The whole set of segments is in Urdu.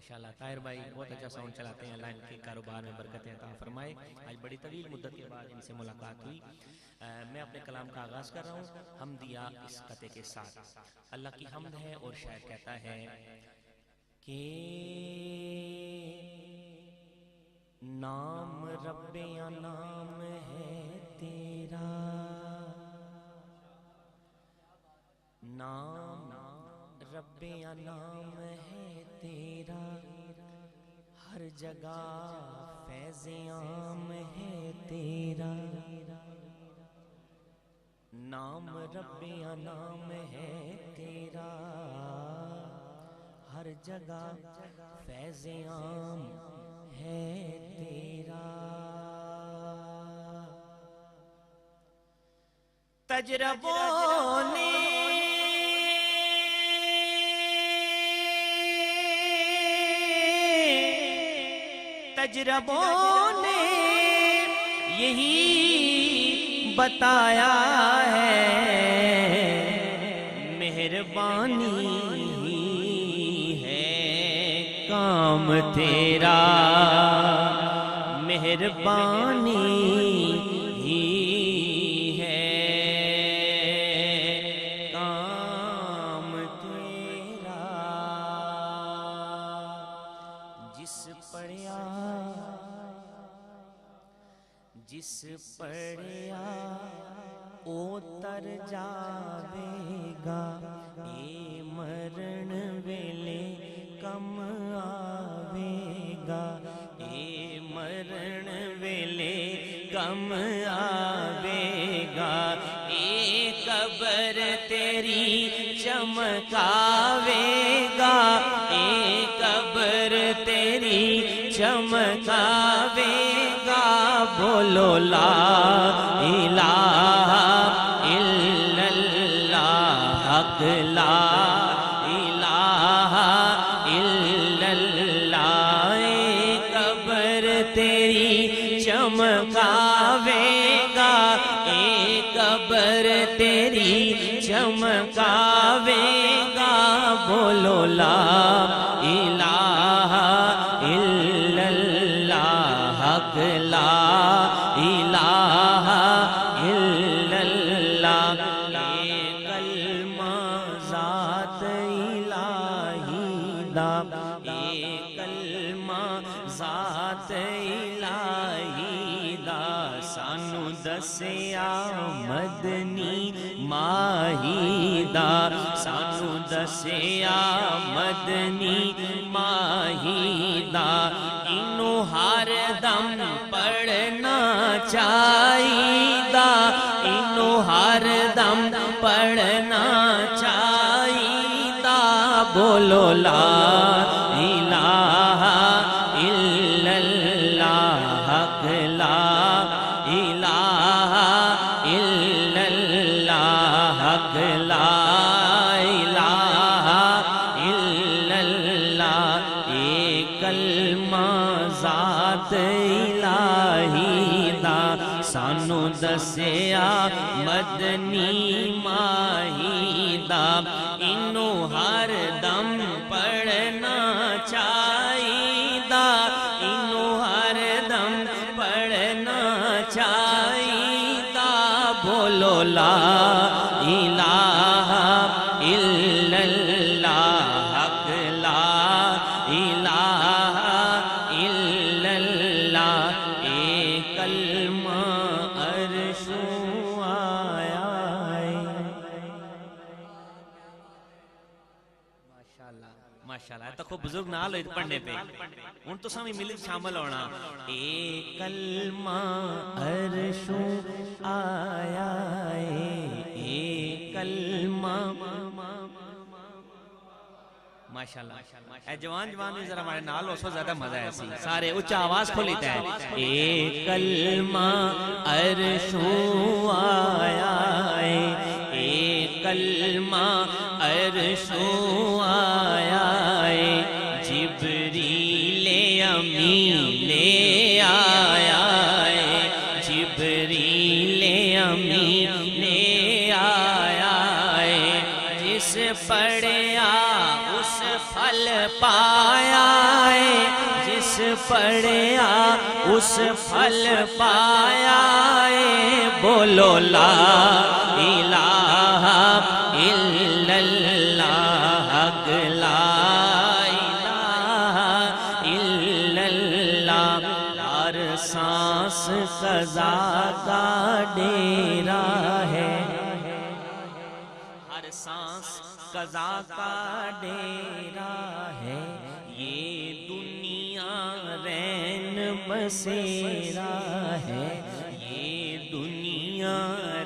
ماشاءاللہ طاہر بھائی بہت اچھا ساؤنڈ چلاتے ہیں، اللہ ان کے کاروبار میں برکتیں عطا فرمائے۔ آج بڑی طویل مدت کے بعد ان سے ملاقات ہوئی۔ میں اپنے کلام کا آغاز کر رہا ہوں حمدیہ اس قطعے کے ساتھ۔ اللہ کی حمد ہے اور شاعر کہتا ہے کہ نام رب یا نام ہے تیرا، نام رب یا نام ہے تیرا، ہر جگہ فیض عام ہے تیرا، نام رب یا نام ہے تیرا، ہر جگہ فیض عام ہے تیرا، تجربوں نے یہی بتایا ہے، مہربانی ہے کام تیرا، مہربانی ہی ہے کام تیرا، جس پڑیا او تر جاوے گا، اے مرن ویلے کم آوے گا، اے مرن ویلے کم آوے گا، اے قبر تیری چمکاوے گا، اے قبر تیری چمکاوے گا، بولو لا الہ الا اللہ، حق لا الہ الا اللہ، اے قبر تیری چمکاوے گا، اے قبر تیری چمکاوے گا، بولو لا الہ الا اللہ، حق لا الہ الا اللہ، اے کلمہ ذات الہی دا، اے کلمہ ذات الہی دا، سانو دسیا مدنی ماہی دا، سانو دسیا مدنی ماہی دا، انہوں ہر دم پڑھنا چاہیدا، انہوں ہر دم پڑھنا چاہیدا، بولو لا الہ الا اللہ، حق لا الہ الا اللہ، حق لا الہ الا اللہ، اے کلمہ ذات الہی دا، سانو دسیا مدنی ماہی دا، انہوں ہر دم پڑھنا چاہیدا، انہوں ہر دم پڑھنا چاہیدا، بولو لا الہ الا اللہ، حق لا الہ الا اللہ، اے کلمہ عرشوں آیا ہے۔ ماشاءاللہ تو خوب بزرگ نال ہوئے پڑھنے پہ ان تو سامی ملک شامل ہونا، اے کلمہ عرشوں آیا ہے، اے کلمہ ماشاءاللہ، اے جوان بھی ذرا ہمارے نال ہو سو زیادہ مزہ ہے، سارے اچھا آواز کھولیتا ہے، اے کلمہ عرشوں آیا ہے، اے کلمہ عرشوں آیا ہے، جبریل امین لے آیا ہے، جبریل امین لے آیا ہے، جس پڑھیا اس پھل پایا پڑھیا اس پھل پایا بولو لا الہ الا اللہ حق لا الہ الا اللہ ہر سانس قضا کا ڈیرا ہے ہر سانس قضا کا ڈیرا ہے یہ دنیا رین بسیرا ہے یہ دنیا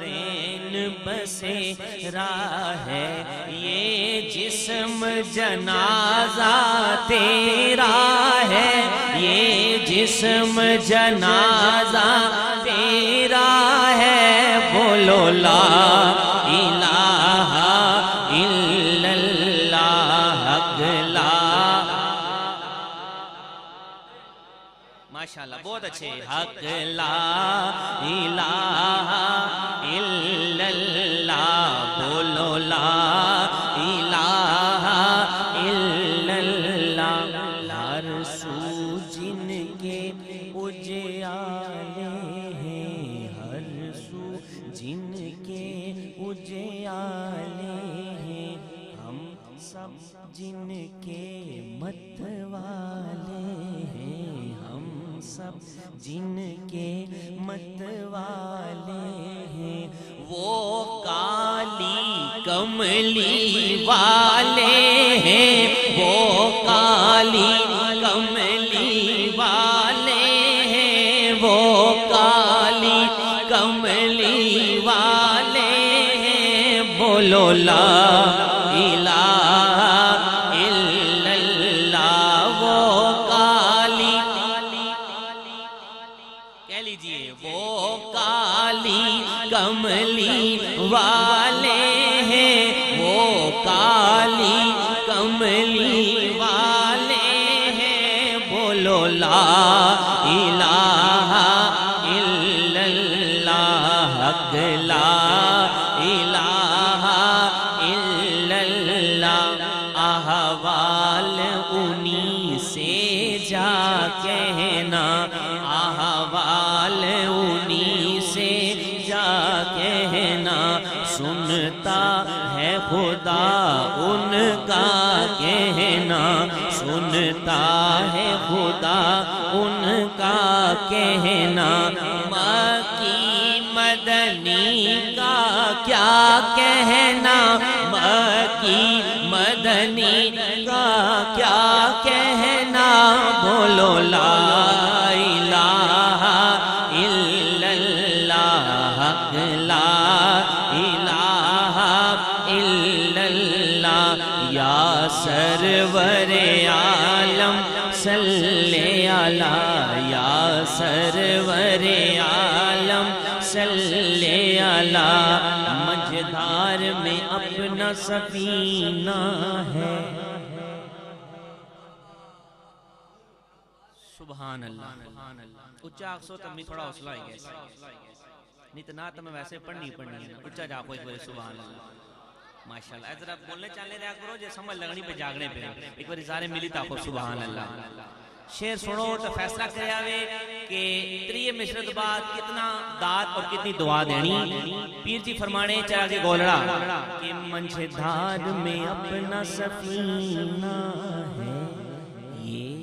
رین بسیرا ہے یہ جسم جنازہ تیرا ہے یہ جسم جنازہ تیرا ہے بولو لا الہ الا اللہ حق لا ماشاءاللہ بہت اچھے حق لا الہ الا اللہ بولو لا الہ الا اللہ ہر سو جن کے اجیالے ہیں ہر سو جن کے اجیالے ہیں ہم سب جن کے متوالے ہیں ہم سب جن کے متوالے ہیں وہ کالی کملی والے ہیں وہ کالی کملی والے ہیں وہ کالی کملی والے ہیں بولو لا الہ الا اللہ وہ کالی کہہ لیجئے وہ کالی کملی والے ہیں وہ کالی کملی والے ہیں بولو لا الہ الا اللہ حق لا الہ الا اللہ احوال انہی سے جا کہنا احوال انہی سے جا کہنا سنتا ہے خدا ان کا کہنا سنتا ہے خدا ان کا کہنا مکی مدنی کا کیا کہنا مکی مدنی کا کیا کہنا بولو لا الہ الا اللہ حق لا الہ الا اللہ یا سرور عالم صلی علی یا سرور عالم صلی علی مجدار میں اپنا سفینہ ہے سبحان اللہ اچھا آخسو تب میں تھوڑا حوصلہ ہی گئے نہیں تو نہ تو میں ویسے پڑھنی ہے اچھا جا کوئی بولے سبحان اللہ ماشاءاللہ ایسا آپ بولنے چالنے رہا کرو جے سمجھ لگنی پہ جاگنے پہ ایک بار ازارے ملی تا خود سبحان اللہ شعر سنو تو فیصلہ کرے آوے کہ تریے مشرت بعد کتنا داد اور کتنی دعا دینی پیر جی فرمانے چاہا کہ گولڑا کہ منجھدار میں اپنا سفینہ ہے یہ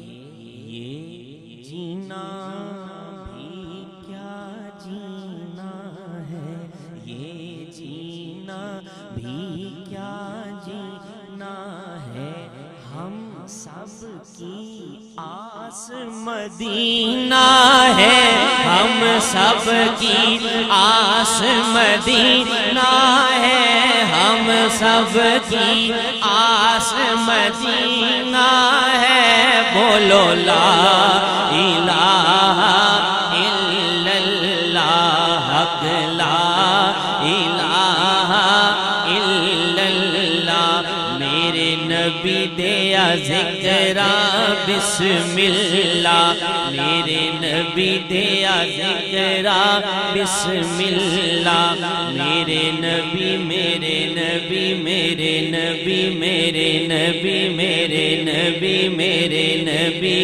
جینا بھی کیا جینا ہے یہ جینا بھی کیا جینا ہے ہم سب کی آس مدینہ ہے ہم سب کی آس مدینہ ہے ہم سب کی آس مدینہ ہے بولو لا الہ الا اللہ حق لا الہ الا اللہ میرے نبی دیا ذکرہ بسم اللہ میرے نبی دیا ذکرا بسم اللہ میرے نبی میرے نبی میرے نبی میرے نبی میرے نبی میرے نبی